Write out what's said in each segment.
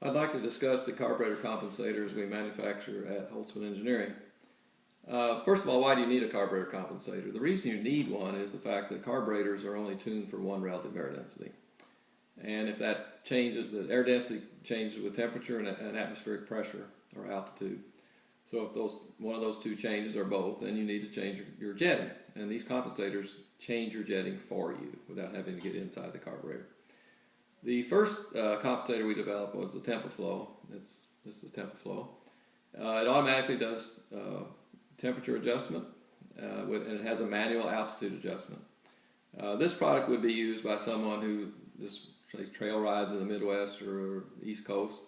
I'd like to discuss the carburetor compensators we manufacture at Holtzman Engineering. First of all, why do you need a carburetor compensator? The reason you need one is the fact that carburetors are only tuned for one relative air density. And if that changes, the air density changes with temperature and atmospheric pressure or altitude. So if one of those two changes or both, then you need to change your jetting. And these compensators change your jetting for you without having to get inside the carburetor. The first compensator we developed was the TEMPA FLOW. This is TEMPA FLOW. It automatically does temperature adjustment and it has a manual altitude adjustment. This product would be used by someone who just trail rides in the Midwest or East Coast,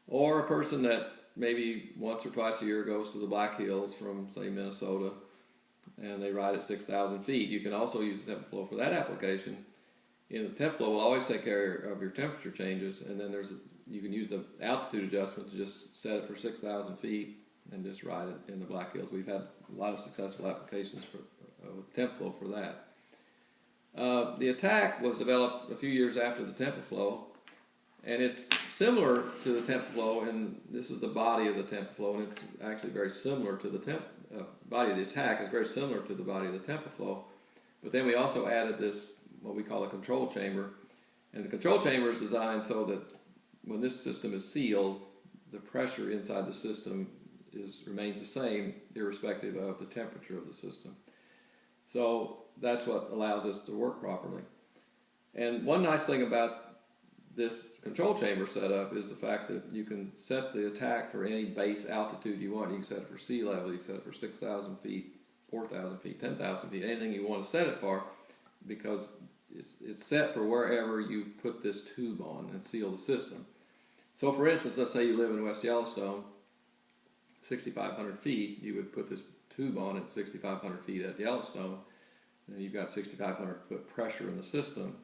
or a person that maybe once or twice a year goes to the Black Hills from, say, Minnesota, and they ride at 6,000 feet. You can also use the TEMPA FLOW for that application. The TEMPA FLOW will always take care of your temperature changes, and then you can use the altitude adjustment to just set it for 6,000 feet and just ride it in the Black Hills. We've had a lot of successful applications with TEMPA FLOW for that. The ATACC was developed a few years after the TEMPA FLOW, and it's similar to the TEMPA FLOW, and this is the body of the TEMPA FLOW, and it's actually very similar to the body of the ATACC is very similar to the body of the TEMPA FLOW. But then we also added this, what we call a control chamber, and the control chamber is designed so that when this system is sealed, the pressure inside the system remains the same irrespective of the temperature of the system. So that's what allows us to work properly. And one nice thing about this control chamber setup is the fact that you can set the ATACC for any base altitude you want. You can set it for sea level, you can set it for 6,000 feet, 4,000 feet, 10,000 feet, anything you want to set it for, because it's set for wherever you put this tube on and seal the system. So for instance, let's say you live in West Yellowstone, 6,500 feet, you would put this tube on at 6,500 feet at Yellowstone, and then you've got 6,500 foot pressure in the system,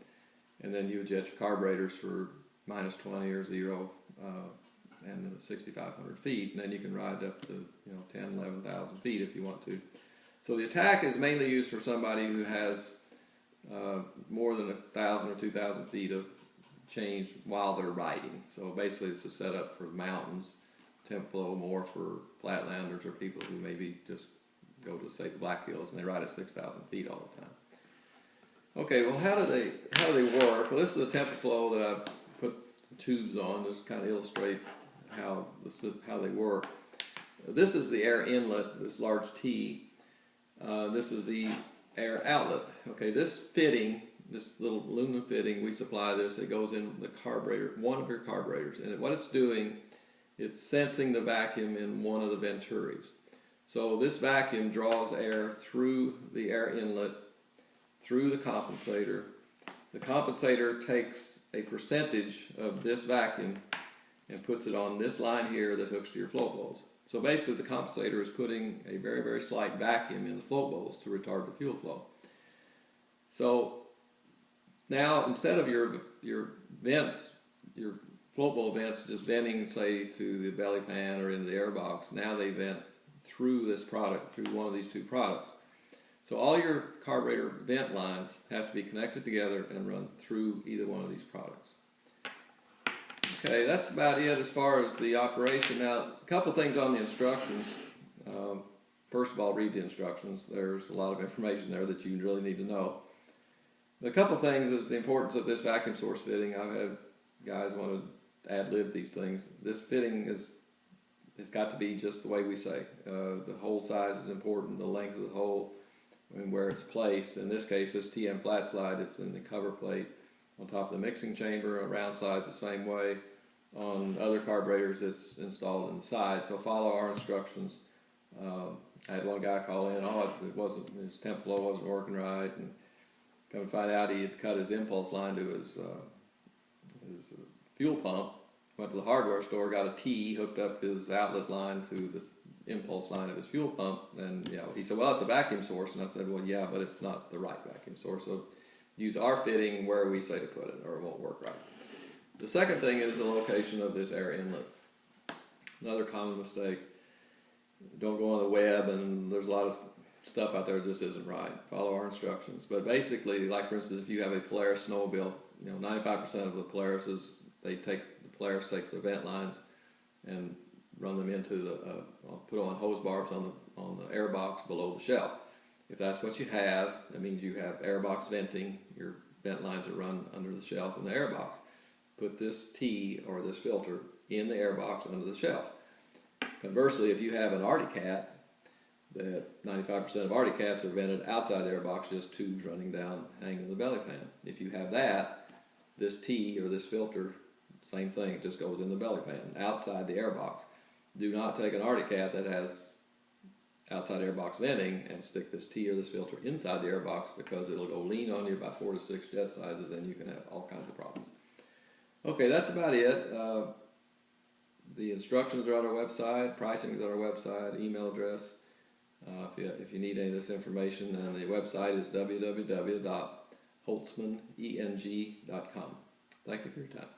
and then you would jet your carburetors for -20 or 0 and 6,500 feet, and then you can ride up to 10, 11,000 feet if you want to. So the ATACC is mainly used for somebody who has more than 1,000 or 2,000 feet of change while they're riding. So basically it's a setup for mountains. TEMPA FLOW more for flatlanders or people who maybe just go to, say, the Black Hills and they ride at 6,000 feet all the time. Okay, well, how do they work? Well, this is a TEMPA FLOW that I've put tubes on just to kind of illustrate how they work. This is the air inlet, this large T. This is the air outlet. Okay, this fitting, this little aluminum fitting, we supply this. It goes in the carburetor, one of your carburetors, and what it's doing is sensing the vacuum in one of the venturis. So this vacuum draws air through the air inlet, through the compensator. The compensator takes a percentage of this vacuum and puts it on this line here that hooks to your float bowls. So basically the compensator is putting a very, very slight vacuum in the float bowls to retard the fuel flow. So now instead of your vents, your float bowl vents just venting, say, to the belly pan or into the air box, now they vent through this product, through one of these two products. So all your carburetor vent lines have to be connected together and run through either one of these products. Okay, that's about it as far as the operation. Now, a couple things on the instructions. First of all, read the instructions. There's a lot of information there that you really need to know. A couple things is the importance of this vacuum source fitting. I've had guys want to ad-lib these things. This fitting it's got to be just the way we say. The hole size is important, the length of the hole, and where it's placed. In this case, this TM flat slide, it's in the cover plate on top of the mixing chamber. A round slide's the same way. On other carburetors, it's installed in the side. So follow our instructions. I had one guy call in, his TEMPA FLOW wasn't working right, and come to find out he had cut his impulse line to his fuel pump. Went to the hardware store, got a T, hooked up his outlet line to the impulse line of his fuel pump, and he said, well, it's a vacuum source, and I said, well, yeah, but it's not the right vacuum source, so use our fitting where we say to put it, or it won't work right. The second thing is the location of this air inlet. Another common mistake. Don't go on the web, and there's a lot of stuff out there that just isn't right. Follow our instructions. But basically, like for instance, if you have a Polaris snowmobile, 95% of the Polarises, they take the Polaris takes the vent lines and run them into the, put on hose barbs on the air box below the shelf. If that's what you have, that means you have air box venting. Your vent lines are run under the shelf in the air box. Put this T or this filter in the air box under the shelf. Conversely, if you have an Articat, that 95% of Articats are vented outside the air box, just tubes running down, hanging in the belly pan. If you have that, this T or this filter, same thing, it just goes in the belly pan, outside the air box. Do not take an Articat that has outside air box venting and stick this T or this filter inside the air box, because it'll go lean on you by 4 to 6 jet sizes and you can have all kinds of problems. Okay, that's about it. The instructions are on our website, pricing is on our website, email address. If you need any of this information, and the website is www.holtzmaneng.com. Thank you for your time.